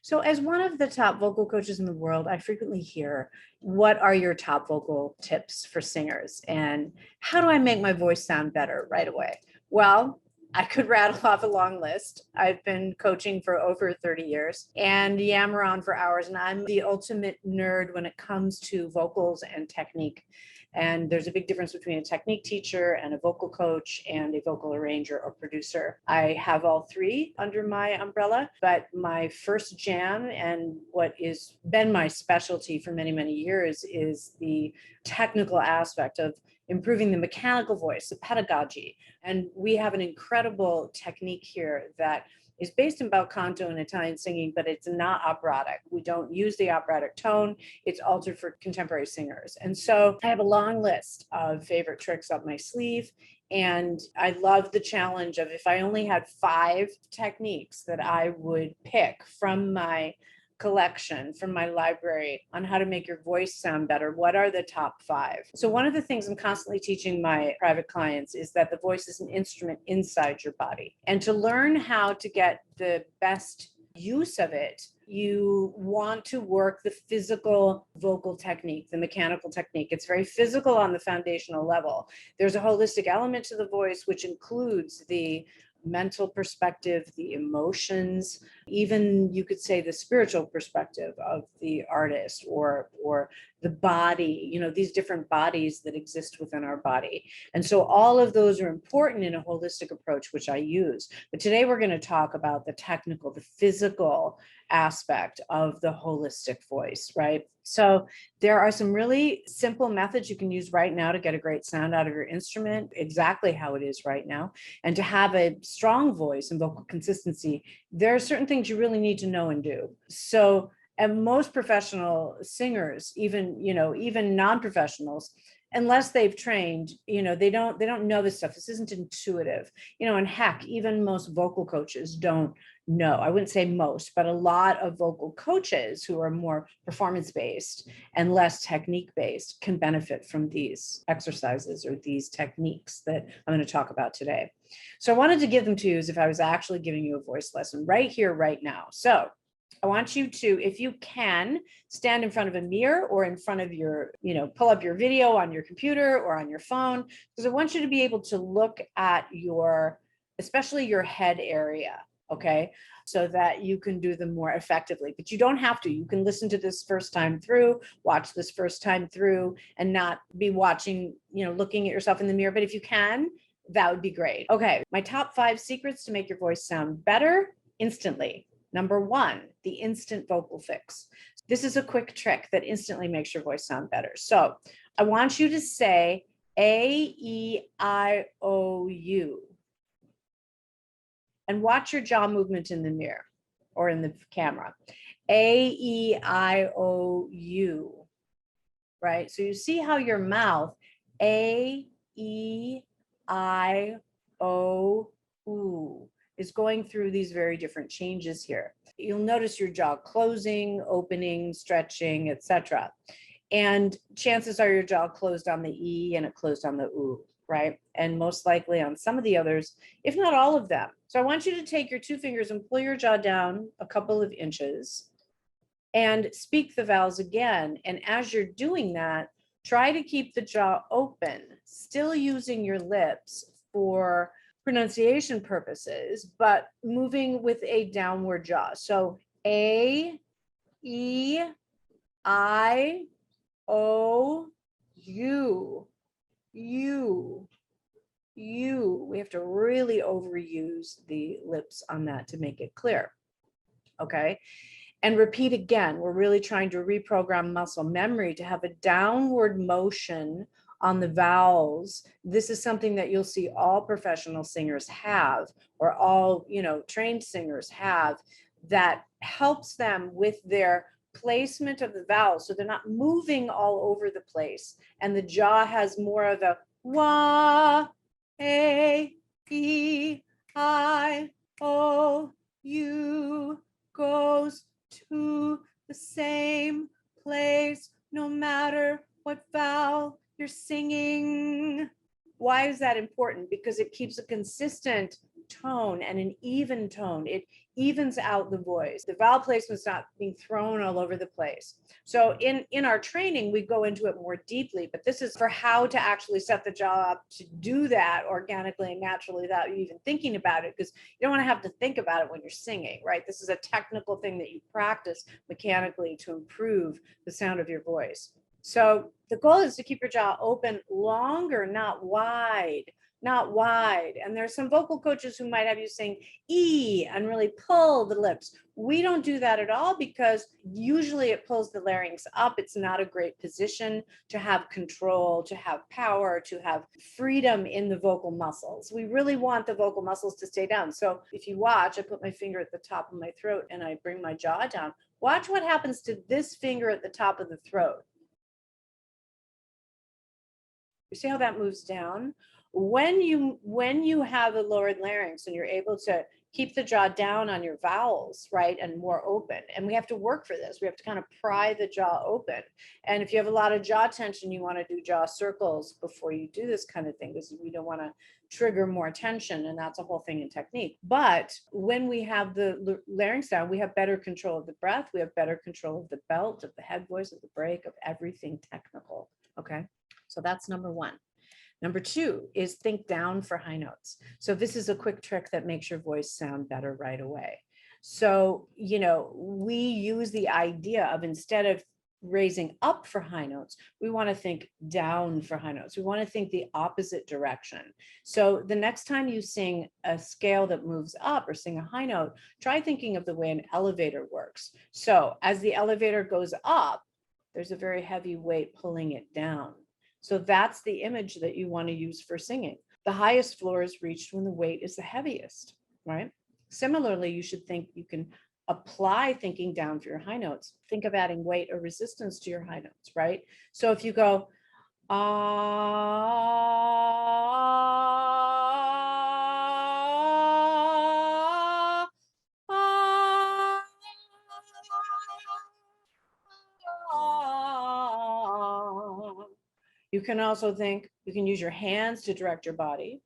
So, as one of the top vocal coaches in the world, I frequently hear, what are your top vocal tips for singers? And how do I make my voice sound better right away? Well, I could rattle off a long list. I've been coaching for over 30 years and yammer on for hours, and I'm the ultimate nerd when it comes to vocals and technique. And there's a big difference between a technique teacher and a vocal coach and a vocal arranger or producer. I have all three under my umbrella, but my first jam and what has been my specialty for many, many years is the technical aspect of improving the mechanical voice, the pedagogy. And we have an incredible technique here that is based in bel canto and Italian singing, but it's not operatic. We don't use the operatic tone. It's altered for contemporary singers. And so I have a long list of favorite tricks up my sleeve. And I love the challenge of, if I only had 5 techniques that I would pick from my collection, from my library, on how to make your voice sound better, what are the top 5? So one of the things I'm constantly teaching my private clients is that the voice is an instrument inside your body. And to learn how to get the best use of it, you want to work the physical vocal technique, the mechanical technique. It's very physical on the foundational level. There's a holistic element to the voice, which includes the mental perspective, the emotions, even you could say the spiritual perspective of the artist, or the body, these different bodies that exist within our body. And so all of those are important in a holistic approach, which I use. But today we're going to talk about the technical, the physical aspect of the holistic voice, right? So there are some really simple methods you can use right now to get a great sound out of your instrument, exactly how it is right now. And to have a strong voice and vocal consistency, there are certain things you really need to know and do. So, and most professional singers, even non-professionals, unless they've trained, they don't know this stuff. This isn't intuitive, and heck, even most vocal coaches don't know. I wouldn't say most, but a lot of vocal coaches who are more performance-based and less technique-based can benefit from these exercises or these techniques that I'm going to talk about today. So I wanted to give them to you as if I was actually giving you a voice lesson right here, right now. So I want you to, if you can, stand in front of a mirror or in front of your, pull up your video on your computer or on your phone, because I want you to be able to look at especially your head area, okay, so that you can do them more effectively. But you don't have to. You can listen to this first time through, watch this first time through, and not be watching, looking at yourself in the mirror. But if you can, that would be great. Okay, my top 5 secrets to make your voice sound better instantly. Number 1, the instant vocal fix. This is a quick trick that instantly makes your voice sound better. So I want you to say A-E-I-O-U and watch your jaw movement in the mirror or in the camera. A-E-I-O-U, right? So you see how your mouth, A-E-I-O-U, is going through these very different changes here. You'll notice your jaw closing, opening, stretching, etc. And chances are your jaw closed on the E and it closed on the U, right? And most likely on some of the others, if not all of them. So I want you to take your 2 fingers and pull your jaw down a couple of inches and speak the vowels again. And as you're doing that, try to keep the jaw open, still using your lips for pronunciation purposes, but moving with a downward jaw. So A, E, I, O, U, U, U. We have to really overuse the lips on that to make it clear. Okay. And repeat again. We're really trying to reprogram muscle memory to have a downward motion on the vowels. This is something that you'll see all professional singers have, or all, trained singers have, that helps them with their placement of the vowels. So they're not moving all over the place. And the jaw has more of a wa, A, E, I, O, U, goes to the same place no matter what vowel you're singing. Why is that important? Because it keeps a consistent tone and an even tone. It evens out the voice. The vowel placement's not being thrown all over the place. So in our training, we go into it more deeply, but this is for how to actually set the jaw up to do that organically and naturally without you even thinking about it, because you don't want to have to think about it when you're singing, right? This is a technical thing that you practice mechanically to improve the sound of your voice. So the goal is to keep your jaw open longer, not wide, not wide. And there's some vocal coaches who might have you sing E and really pull the lips. We don't do that at all because usually it pulls the larynx up. It's not a great position to have control, to have power, to have freedom in the vocal muscles. We really want the vocal muscles to stay down. So if you watch, I put my finger at the top of my throat and I bring my jaw down. Watch what happens to this finger at the top of the throat. You see how that moves down? When you have a lowered larynx and you're able to keep the jaw down on your vowels, right, and more open, and we have to work for this. We have to kind of pry the jaw open. And if you have a lot of jaw tension, you want to do jaw circles before you do this kind of thing, because we don't want to trigger more tension, and that's a whole thing in technique. But when we have the larynx down, we have better control of the breath, we have better control of the belt, of the head voice, of the break, of everything technical. Okay, so that's number one. Number two is think down for high notes. So this is a quick trick that makes your voice sound better right away. So, we use the idea of, instead of raising up for high notes, we want to think down for high notes. We want to think the opposite direction. So the next time you sing a scale that moves up or sing a high note, try thinking of the way an elevator works. So as the elevator goes up, there's a very heavy weight pulling it down. So that's the image that you want to use for singing. The highest floor is reached when the weight is the heaviest, right? Similarly, you should think you can apply thinking down for your high notes. Think of adding weight or resistance to your high notes, right? So if you go, you can also think, you can use your hands to direct your body,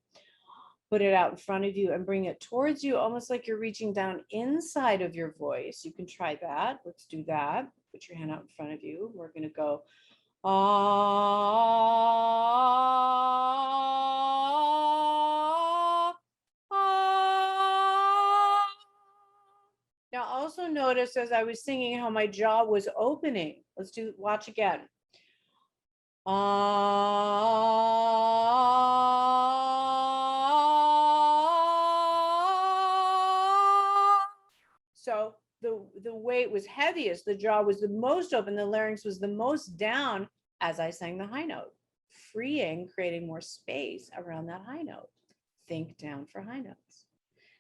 put it out in front of you and bring it towards you, almost like you're reaching down inside of your voice. You can try that. Let's do that. Put your hand out in front of you. We're going to go, ah, ah. Now also notice as I was singing how my jaw was opening. Watch again. So the weight was heaviest, the jaw was the most open, the larynx was the most down as I sang the high note, freeing, creating more space around that high note. Think down for high notes.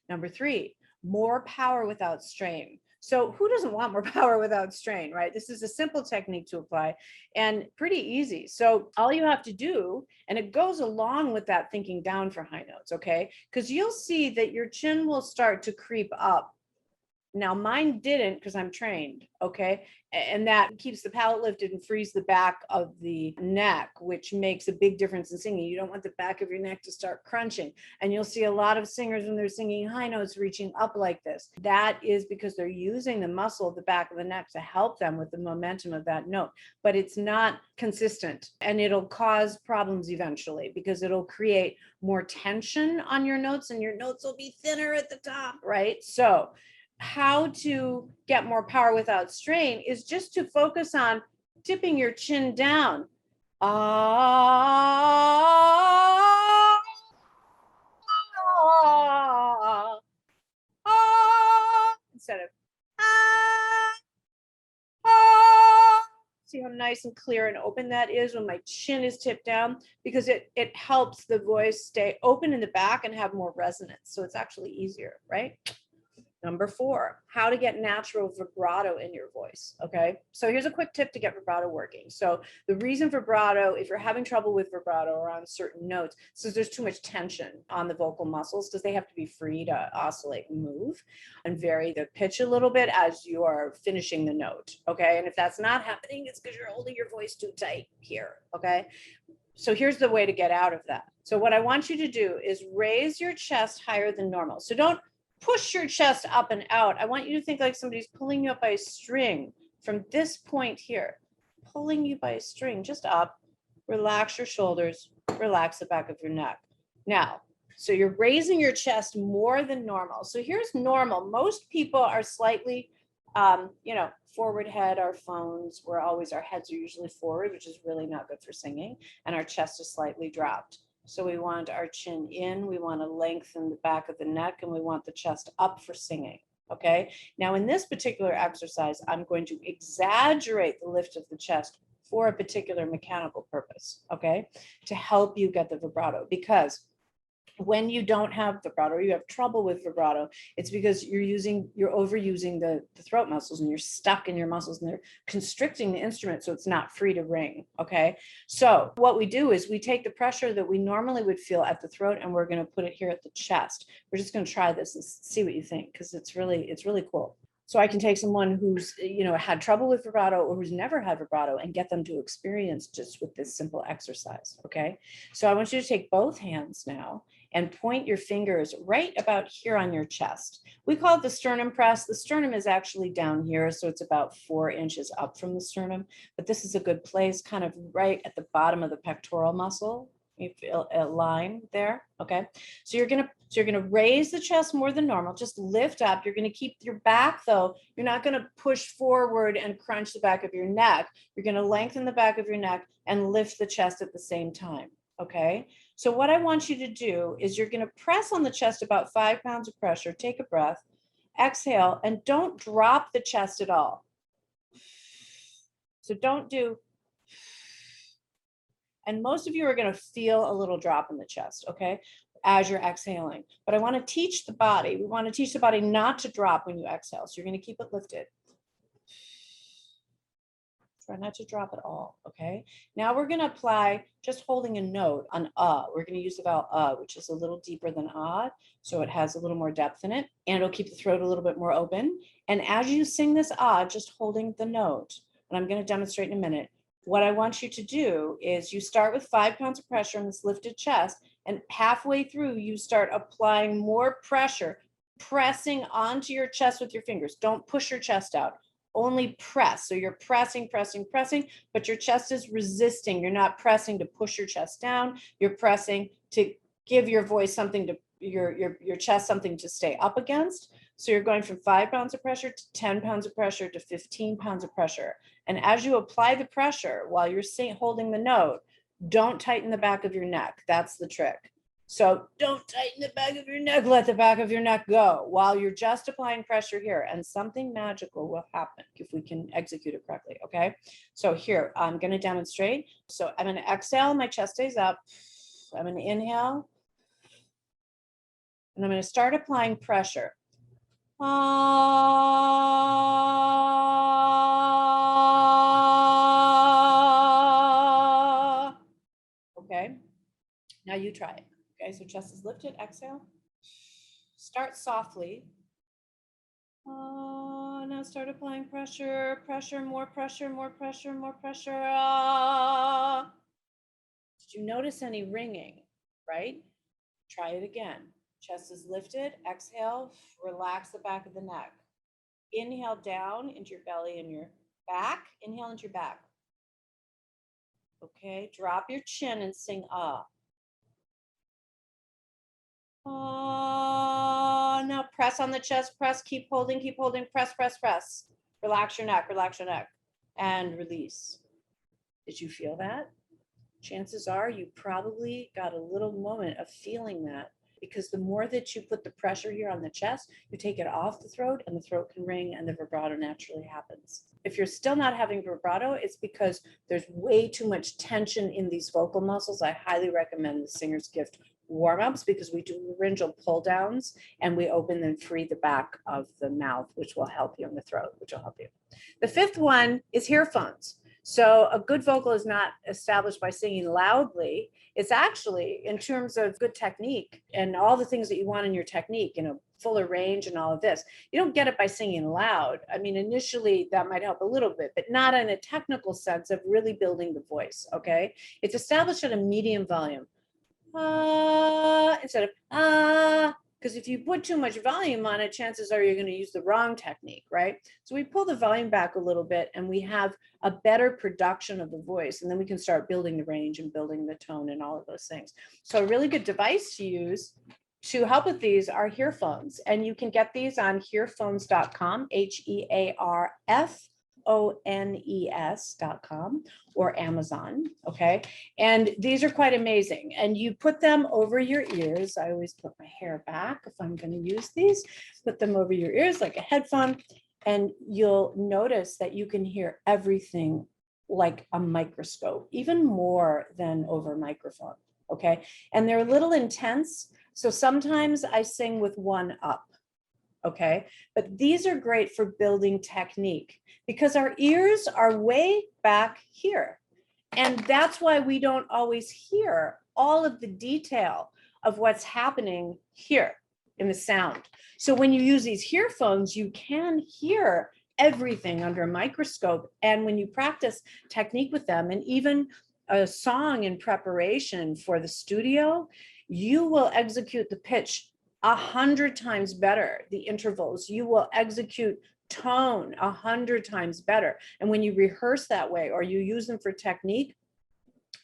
Number three, more power without strain. So who doesn't want more power without strain, right? This is a simple technique to apply and pretty easy. So all you have to do, and it goes along with that thinking down for high notes, okay? Because you'll see that your chin will start to creep up. Now mine didn't, because I'm trained, okay? And that keeps the palate lifted and frees the back of the neck, which makes a big difference in singing. You don't want the back of your neck to start crunching. And you'll see a lot of singers when they're singing high notes reaching up like this. That is because they're using the muscle of the back of the neck to help them with the momentum of that note. But it's not consistent, and it'll cause problems eventually because it'll create more tension on your notes and your notes will be thinner at the top, right? So how to get more power without strain is just to focus on tipping your chin down. Instead of see how nice and clear and open that is when my chin is tipped down, because it helps the voice stay open in the back and have more resonance. So it's actually easier, right? Number four, how to get natural vibrato in your voice, okay? So here's a quick tip to get vibrato working. So the reason vibrato, if you're having trouble with vibrato or on certain notes, is there's too much tension on the vocal muscles because they have to be free to oscillate and move and vary the pitch a little bit as you are finishing the note, okay? And if that's not happening, it's because you're holding your voice too tight here, okay? So here's the way to get out of that. So what I want you to do is raise your chest higher than normal. So don't push your chest up and out. I want you to think like somebody's pulling you up by a string from this point here, pulling you by a string just up. Relax your shoulders, relax the back of your neck. Now, so you're raising your chest more than normal. So here's normal. Most people are slightly, forward head. Our phones, our heads are usually forward, which is really not good for singing. And our chest is slightly dropped. So we want our chin in, we want to lengthen the back of the neck, and we want the chest up for singing. Okay. Now in this particular exercise, I'm going to exaggerate the lift of the chest for a particular mechanical purpose. Okay. To help you get the vibrato, because when you don't have vibrato, or you have trouble with vibrato, it's because you're overusing the throat muscles, and you're stuck in your muscles, and they're constricting the instrument so it's not free to ring. Okay. So what we do is we take the pressure that we normally would feel at the throat, and we're going to put it here at the chest. We're just going to try this and see what you think, because it's really cool. So I can take someone who's, had trouble with vibrato, or who's never had vibrato, and get them to experience just with this simple exercise. Okay. So I want you to take both hands now and point your fingers right about here on your chest. We call it the sternum press. The sternum is actually down here, so it's about 4 inches up from the sternum, but this is a good place, kind of right at the bottom of the pectoral muscle. You feel a line there. Okay. So you're gonna raise the chest more than normal. Just lift up. You're gonna keep your back though. You're not gonna push forward and crunch the back of your neck. You're gonna lengthen the back of your neck and lift the chest at the same time. Okay. So what I want you to do is you're gonna press on the chest about 5 pounds of pressure. Take a breath, exhale, and don't drop the chest at all. So don't do. And most of you are going to feel a little drop in the chest, okay, as you're exhaling. But I want to teach the body. We want to teach the body not to drop when you exhale. So you're going to keep it lifted. Try not to drop at all, okay? Now we're going to apply just holding a note on We're going to use the vowel which is a little deeper than so it has a little more depth in it, and it'll keep the throat a little bit more open. And as you sing this just holding the note, and I'm going to demonstrate in a minute, what I want you to do is you start with 5 pounds of pressure on this lifted chest, and halfway through you start applying more pressure, pressing onto your chest with your fingers. Don't push your chest out, only press. So you're pressing, but your chest is resisting. You're not pressing to push your chest down. You're pressing to give your voice something to your chest, something to stay up against. So you're going from 5 pounds of pressure to 10 pounds of pressure to 15 pounds of pressure. And as you apply the pressure while you're holding the note, don't tighten the back of your neck. That's the trick. So don't tighten the back of your neck. Let the back of your neck go while you're just applying pressure here. And something magical will happen if we can execute it correctly. Okay. So here, I'm going to demonstrate. So I'm going to exhale. My chest stays up. I'm going to inhale. And I'm going to start applying pressure. Okay. Now you try it. Okay, so chest is lifted, exhale. Start softly. Now start applying pressure, more pressure. Did you notice any ringing, right? Try it again. Chest is lifted, exhale, relax the back of the neck. Inhale down into your belly and your back. Inhale into your back. Okay, drop your chin and sing now press on the chest, press, keep holding, press. Relax your neck, and release. Did you feel that? Chances are you probably got a little moment of feeling that, because the more that you put the pressure here on the chest, you take it off the throat, and the throat can ring and the vibrato naturally happens. If you're still not having vibrato, it's because there's way too much tension in these vocal muscles. I highly recommend the Singer's Gift warm-ups, because we do laryngeal pull downs and we open and free the back of the mouth, which will help you in the throat, which will help you. The fifth one is earphones. So a good vocal is not established by singing loudly. It's actually in terms of good technique and all the things that you want in your technique, fuller range and all of this. You don't get it by singing loud. I mean, initially that might help a little bit, but not in a technical sense of really building the voice, okay? It's established at a medium volume. Instead of because if you put too much volume on it, chances are you're going to use the wrong technique, right? So we pull the volume back a little bit and we have a better production of the voice, and then we can start building the range and building the tone and all of those things. So a really good device to use to help with these are hearphones, and you can get these on hearphones.com, HEARPHONES.com, or Amazon, okay? And these are quite amazing. And you put them over your ears. I always put my hair back if I'm going to use these. Put them over your ears like a headphone, and you'll notice that you can hear everything like a microscope, even more than over microphone, okay? And they're a little intense, so sometimes I sing with one up, okay? But these are great for building technique because our ears are way back here. And that's why we don't always hear all of the detail of what's happening here in the sound. So when you use these earphones, you can hear everything under a microscope. And when you practice technique with them, and even a song in preparation for the studio, you will execute the pitch 100 times better, the intervals. You will execute tone 100 times better. And when you rehearse that way or you use them for technique,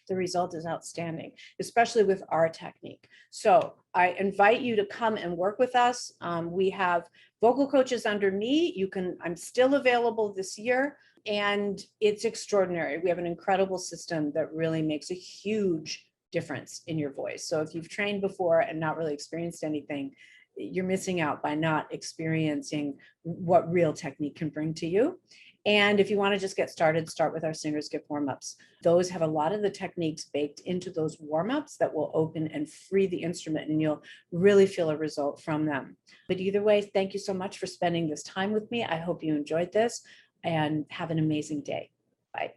the result is outstanding, especially with our technique. So I invite you to come and work with us. We have vocal coaches under me. I'm still available this year, and it's extraordinary. We have an incredible system that really makes a huge difference in your voice. So if you've trained before and not really experienced anything, you're missing out by not experiencing what real technique can bring to you. And if you want to just get started, start with our Singers Gift warm-ups. Those have a lot of the techniques baked into those warm-ups that will open and free the instrument, and you'll really feel a result from them. But either way, thank you so much for spending this time with me. I hope you enjoyed this, and have an amazing day. Bye.